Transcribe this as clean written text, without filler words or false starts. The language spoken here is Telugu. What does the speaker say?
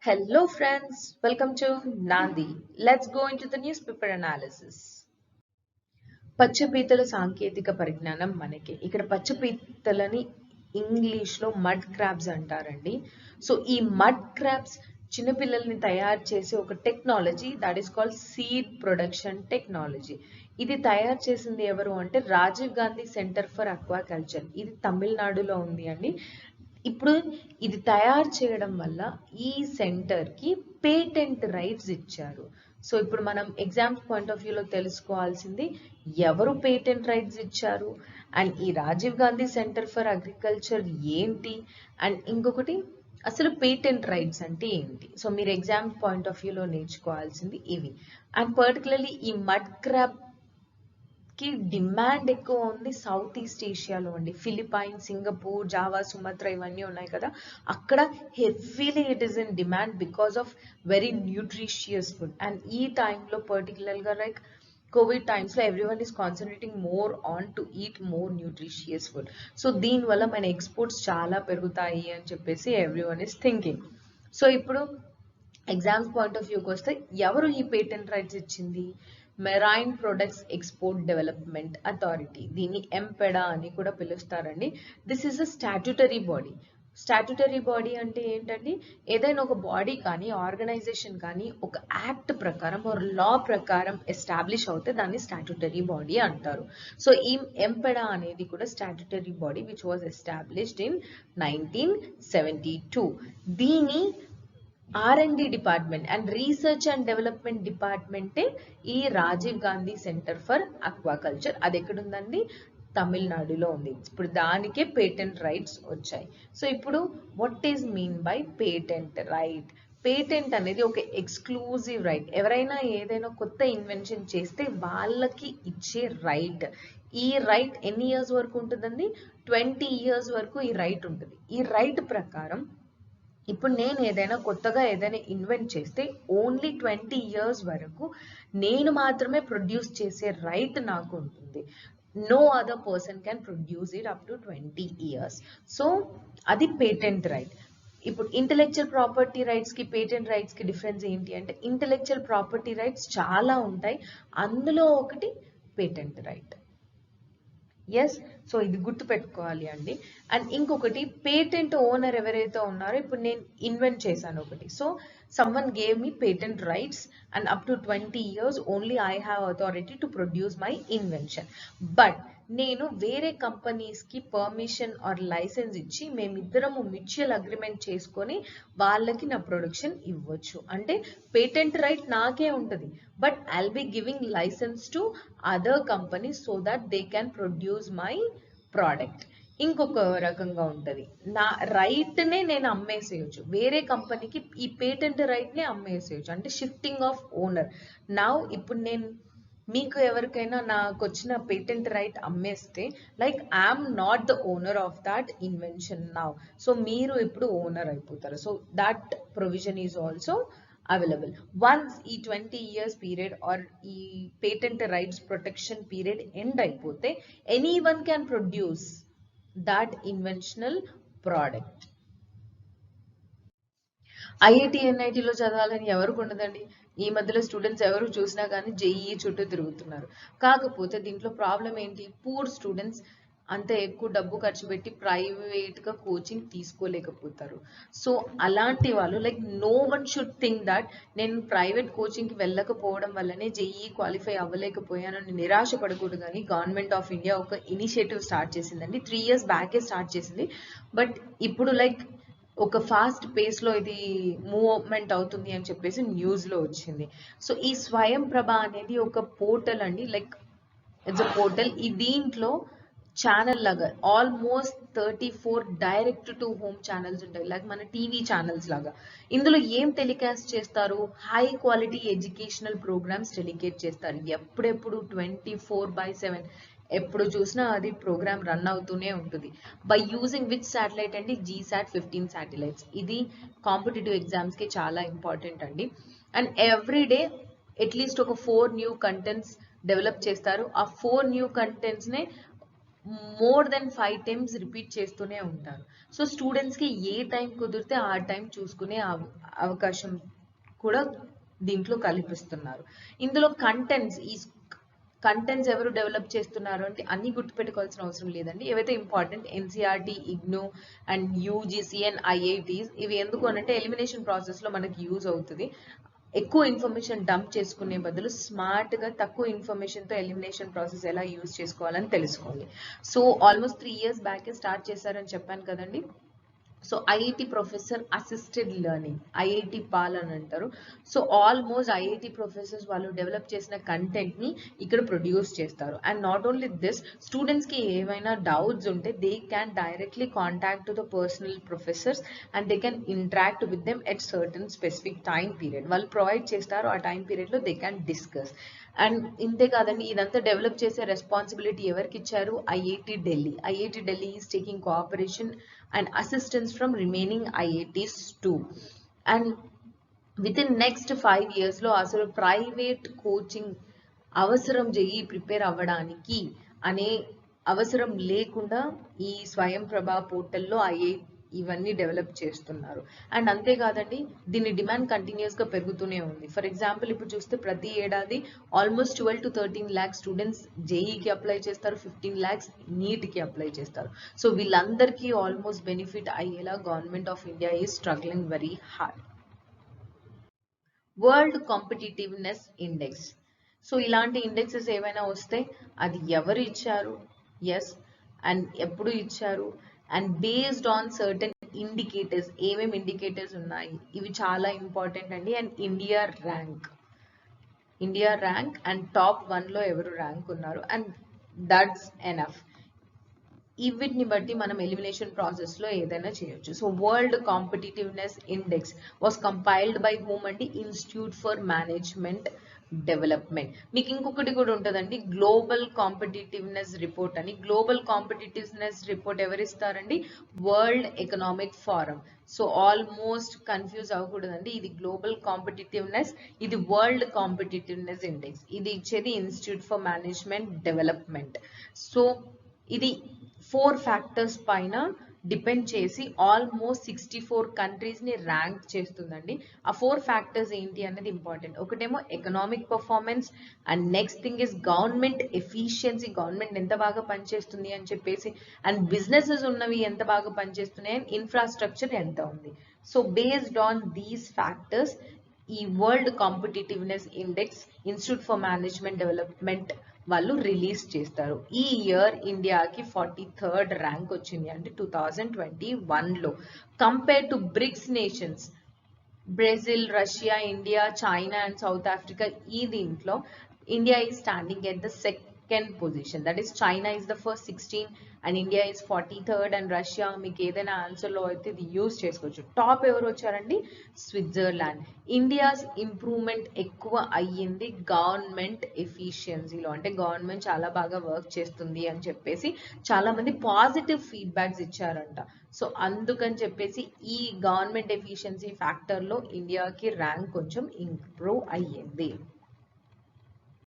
Hello friends, welcome to Nandi. Let's go into the newspaper analysis. పచ్చపీతల సాంకేతిక పరిజ్ఞానం మనకి ఇక్కడ పచ్చపీతలని ఇంగ్లీష్లో మడ్ క్రాబ్స్ అంటారండి. సో ఈ మడ్ క్రాబ్స్ చిన్నపిల్లల్ని తయారు చేసే ఒక technology that is called seed production technology. ఇది తయారు చేసింది ఎవరు అంటే Rajiv Gandhi centre for aquaculture. ఇది తమిళనాడులో ఉంది అండి. ఇప్పుడు ఇది తయారు చేయడం వల్ల ఈ సెంటర్కి పేటెంట్ రైట్స్ ఇచ్చారు. సో ఇప్పుడు మనం ఎగ్జామ్స్ పాయింట్ ఆఫ్ వ్యూలో తెలుసుకోవాల్సింది ఎవరు పేటెంట్ రైట్స్ ఇచ్చారు అండ్ ఈ Rajiv Gandhi centre for agriculture ఏంటి అండ్ ఇంకొకటి అసలు పేటెంట్ రైట్స్ అంటే ఏంటి. సో మీరు ఎగ్జామ్ పాయింట్ ఆఫ్ వ్యూలో నేర్చుకోవాల్సింది ఇవి. అండ్ పర్టికులర్లీ ఈ మడ్ క్రాబ్ కి డిమాండ్ ఎక్కువ ఉంది సౌత్ ఈస్ట్ ఏషియాలో అండి. ఫిలిపైన్స్, సింగపూర్, జావా, సుమత్రా ఇవన్నీ ఉన్నాయి కదా, అక్కడ heavily it is in demand because of very nutritious food. And ఈ టైంలో పర్టికులర్గా లైక్ కోవిడ్ టైమ్స్లో everyone is concentrating more on to eat more nutritious food. So దీనివల్ల మన ఎక్స్పోర్ట్స్ చాలా పెరుగుతాయి అని చెప్పేసి ఎవ్రీవన్ ఈస్ థింకింగ్. సో ఇప్పుడు ఎగ్జామ్స్ పాయింట్ ఆఫ్ వ్యూకి వస్తే ఎవరు ఈ పేటెంట్ రైట్స్ ఇచ్చింది? Marine products export development authority, దీన్ని ఎంపెడా అని కూడా పిలుస్తారండి. This is a statutory body. Statutory body అంటే ఏంటండి, ఏదైనా ఒక బాడీ కానీ ఆర్గనైజేషన్ కానీ ఒక యాక్ట్ ప్రకారం ఒక లా ప్రకారం ఎస్టాబ్లిష్ అవుతే దాన్ని స్టాట్యుటరీ బాడీ అంటారు. సో ఈ ఎంపెడా అనేది కూడా statutory body which was established in 1972. దీని R&D department and research and development డిపార్ట్మెంటే ఈ Rajiv Gandhi centre for aquaculture. అది ఎక్కడుందండి? తమిళనాడులో ఉంది. ఇప్పుడు దానికే పేటెంట్ రైట్స్ వచ్చాయి. సో ఇప్పుడు what is mean by patent right? Patent అనేది ఒక ఎక్స్క్లూజివ్ రైట్. ఎవరైనా ఏదైనా కొత్త ఇన్వెన్షన్ చేస్తే వాళ్ళకి ఇచ్చే రైట్. ఈ రైట్ ఎన్ని ఇయర్స్ వరకు ఉంటుందండి? 20 years వరకు ఈ రైట్ ఉంటుంది. ఈ రైట్ ప్రకారం ఇప్పుడు నేను ఏదైనా కొత్తగా ఏదైనా ఇన్వెంట్ చేస్తే ఓన్లీ 20 years వరకు నేను మాత్రమే ప్రొడ్యూస్ చేసే రైట్ నాకు ఉంటుంది. No other person can produce it up to 20 years. So అది పేటెంట్ రైట్. ఇప్పుడు ఇంటెలెక్చువల్ ప్రాపర్టీ రైట్స్కి పేటెంట్ రైట్స్కి డిఫరెన్స్ ఏంటి అంటే, ఇంటెలెక్చువల్ ప్రాపర్టీ రైట్స్ చాలా ఉంటాయి, అందులో ఒకటి పేటెంట్ రైట్. ఎస్, సో ఇది గుర్తు పెట్టుకోవాలి అండి. అండ్ ఇంకొకటి పేటెంట్ ఓనర్ ఎవరైతే ఉన్నారో, ఇప్పుడు నేను ఇన్వెంట్ చేశాను ఒకటి, so someone gave me patent rights and up to 20 years only I have authority to produce my invention. But నేను వేరే కంపెనీస్కి పర్మిషన్ ఆర్ లైసెన్స్ ఇచ్చి మేమిద్దరము మ్యూచువల్ అగ్రిమెంట్ చేసుకొని వాళ్ళకి నా ప్రొడక్షన్ ఇవ్వచ్చు. అంటే పేటెంట్ రైట్ నాకే ఉంటుంది, but I'll be giving licence to other companies so that they can produce my product. ఇంకొక రకంగా ఉంటుంది, నా రైట్నే నేను అమ్మేసేయచ్చు వేరే కంపెనీకి, ఈ పేటెంట్ రైట్నే అమ్మేసేయచ్చు, అంటే షిఫ్టింగ్ ఆఫ్ ఓనర్. నా ఇప్పుడు నేను మీకు ఎవరికైనా నాకు వచ్చిన పేటెంట్ రైట్ అమ్మేస్తే like I'm not the owner of that invention now. So మీరు ఇప్పుడు ఓనర్ అయిపోతారు. So that provision is also available. Once ఈ 20 years పీరియడ్ ఆర్ ఈ patent rights protection period end అయిపోతే anyone can produce that inventional product. IIT ఎన్ఐటిలో చదవాలని ఎవరికి ఉండదండి. ఈ మధ్యలో స్టూడెంట్స్ ఎవరు చూసినా కానీ జేఈఈ చుట్టూ తిరుగుతున్నారు. కాకపోతే దీంట్లో ప్రాబ్లం ఏంటి, పూర్ స్టూడెంట్స్ అంత ఎక్కువ డబ్బు ఖర్చు పెట్టి ప్రైవేట్గా కోచింగ్ తీసుకోలేకపోతారు. సో అలాంటి వాళ్ళు like no one should think that నేను ప్రైవేట్ కోచింగ్కి వెళ్ళకపోవడం వల్లనే జేఈఈ క్వాలిఫై అవ్వలేకపోయానని నిరాశ పడకూడదు. కానీ గవర్నమెంట్ ఆఫ్ ఇండియా ఒక ఇనిషియేటివ్ స్టార్ట్ చేసిందండి, 3 years బ్యాకే స్టార్ట్ చేసింది. బట్ ఇప్పుడు లైక్ ఒక ఫాస్ట్ పేస్లో ఇది మూవ్మెంట్ అవుతుంది అని చెప్పేసి న్యూస్లో వచ్చింది. సో ఈ స్వయం ప్రభ అనేది ఒక పోర్టల్ అండి, లైక్ ఇట్స్ అ పోర్టల్. ఈ దీంట్లో ఛానల్ లాగా almost 34 direct to home channels ఉంటాయి, లైక్ మన టీవీ ఛానల్స్ లాగా. ఇందులో ఏం టెలికాస్ట్ చేస్తారు? హై క్వాలిటీ ఎడ్యుకేషనల్ ప్రోగ్రామ్స్ టెలికేట్ చేస్తారు. ఎప్పుడెప్పుడు 24/7 ఎప్పుడు చూసినా అది ప్రోగ్రామ్ రన్ అవుతూనే ఉంటుంది. బై యూజింగ్ విచ్ శాటిలైట్ అండి? GSAT 15 satellites. ఇది కాంపిటేటివ్ ఎగ్జామ్స్కి చాలా ఇంపార్టెంట్ అండి. అండ్ ఎవ్రీ డే అట్లీస్ట్ ఒక 4 new కంటెంట్స్ డెవలప్ చేస్తారు. ఆ 4 new కంటెంట్స్నే మోర్ దెన్ 5 టైమ్స్ రిపీట్ చేస్తూనే ఉంటారు. సో స్టూడెంట్స్కి ఏ టైం కుదిరితే ఆ టైం చూసుకునే అవకాశం కూడా దీంట్లో కల్పిస్తున్నారు. ఇందులో కంటెంట్స్ ఎవరు డెవలప్ చేస్తున్నారు అంటే అన్ని గుర్తుపెట్టుకోవాల్సిన అవసరం లేదండి. ఏవైతే important NCERT, IGNOU and UGC and IITs, ఇవి ఎందుకు అనంటే ఎలిమినేషన్ ప్రాసెస్లో మనకి యూజ్ అవుతుంది. ఎక్కువ ఇన్ఫర్మేషన్ డంప్ చేసుకునే బదులు స్మార్ట్గా తక్కువ ఇన్ఫర్మేషన్తో ఎలిమినేషన్ ప్రాసెస్ ఎలా యూజ్ చేసుకోవాలని తెలుసుకోండి. సో ఆల్మోస్ట్ 3 years బ్యాకే స్టార్ట్ చేశారని చెప్పాను కదండి. So IIT professor assisted learning, IIT PAL అని అంటారు. సో ఆల్మోస్ట్ ఐఐటి ప్రొఫెసర్స్ వాళ్ళు డెవలప్ చేసిన కంటెంట్ని ఇక్కడ ప్రొడ్యూస్ చేస్తారు. అండ్ నాట్ ఓన్లీ దిస్, స్టూడెంట్స్కి ఏవైనా డౌట్స్ ఉంటే they can directly contact to the personal professors and they can interact with them at certain specific time period. వాళ్ళు ప్రొవైడ్ చేస్తారు, ఆ టైం పీరియడ్లో దే క్యాన్ డిస్కస్. అండ్ ఇంతే కాదండి, ఇదంతా డెవలప్ చేసే రెస్పాన్సిబిలిటీ ఎవరికి ఇచ్చారు? IIT Delhi. IIT Delhi is taking cooperation and assistance from remaining IITs too. And within next 5 years లో అసలు ప్రైవేట్ కోచింగ్ అవసరం జేఈ ప్రిపేర్ అవ్వడానికి అనే అవసరం లేకుండా ఈ స్వయం ప్రభా పోర్టల్లో ఇవన్నీ డెవలప్ చేస్తున్నారు. అండ్ అంతేకాదండి, దీని డిమాండ్ కంటిన్యూస్గా పెరుగుతూనే ఉంది. ఫర్ ఎగ్జాంపుల్ ఇప్పుడు చూస్తే ప్రతి ఏడాది ఆల్మోస్ట్ 12 to 13 lakhs స్టూడెంట్స్ జేఈకి అప్లై చేస్తారు, 15 lakhs నీట్కి అప్లై చేస్తారు. సో వీళ్ళందరికీ ఆల్మోస్ట్ బెనిఫిట్ అయ్యేలా government of India is struggling very hard. World competitiveness index. So ఇలాంటి ఇండెక్సెస్ ఏమైనా వస్తే అది ఎవరు ఇచ్చారు, ఎస్, అండ్ ఎప్పుడు ఇచ్చారు, and based on certain indicators. ఏమేమి ఇండికేటర్స్ ఉన్నాయి, ఇవి చాలా ఇంపార్టెంట్ అండి. And India rank and top 1లో ఎవరు ర్యాంక్ ఉన్నారు, అండ్ దట్స్ ఎనఫ్. వీటిని బట్టి మనం ఎలిమినేషన్ ప్రాసెస్లో ఏదైనా చేయొచ్చు. So world competitiveness index was compiled by whom అండి? Institute for management development. మీకు ఇంకొకటి కూడా ఉంటుందండి, గ్లోబల్ కాంపిటిటివ్నెస్ రిపోర్ట్ అని. గ్లోబల్ కాంపిటిటివ్నెస్ రిపోర్ట్ ఎవరిస్తారండి? World economic forum. So almost confuse అవ్వకూడదండి, ఇది గ్లోబల్ కాంపిటిటివ్నెస్, ఇది వరల్డ్ కాంపిటిటివ్నెస్ ఇండెక్స్. ఇది ఇచ్చేది institute for management development. So ఇది 4 ఫ్యాక్టర్స్ పైన డిపెండ్ చేసి ఆల్మోస్ట్ 64 కంట్రీస్ని ర్యాంక్ చేస్తుందండి. ఆ 4 ఫ్యాక్టర్స్ ఏంటి అనేది ఇంపార్టెంట్. ఒకటేమో economic performance, and next thing is government efficiency, government ఎంత బాగా పనిచేస్తుంది అని చెప్పేసి, అండ్ బిజినెసెస్ ఉన్నవి ఎంత బాగా పనిచేస్తున్నాయి, అండ్ ఇన్ఫ్రాస్ట్రక్చర్ ఎంత ఉంది. So based on these factors ఈ world competitiveness index institute for management development వాళ్ళు రిలీజ్ చేస్తారు. ఈ ఇయర్ ఇండియాకి 43rd ర్యాంక్ వచ్చింది అంటే 2021లో. Compare to BRICS nations, Brazil, Russia, India, China and South Africa, ఈ దీంట్లో India is standing at the second position. That is China is the first 16 and India is 43rd and Russia, మీకు ఏదైనా ఆన్సర్లో అయితే ఇది యూజ్ చేసుకోవచ్చు. టాప్ ఎవరు వచ్చారండి? స్విట్జర్లాండ్. ఇండియాస్ ఇంప్రూవ్మెంట్ ఎక్కువ అయ్యింది గవర్నమెంట్ ఎఫిషియన్సీలో, అంటే గవర్నమెంట్ చాలా బాగా వర్క్ చేస్తుంది అని చెప్పేసి చాలా మంది పాజిటివ్ ఫీడ్బ్యాక్స్ ఇచ్చారంట. సో అందుకని చెప్పేసి ఈ గవర్నమెంట్ ఎఫిషియన్సీ ఫ్యాక్టర్లో ఇండియాకి ర్యాంక్ కొంచెం ఇంప్రూవ్ అయ్యింది.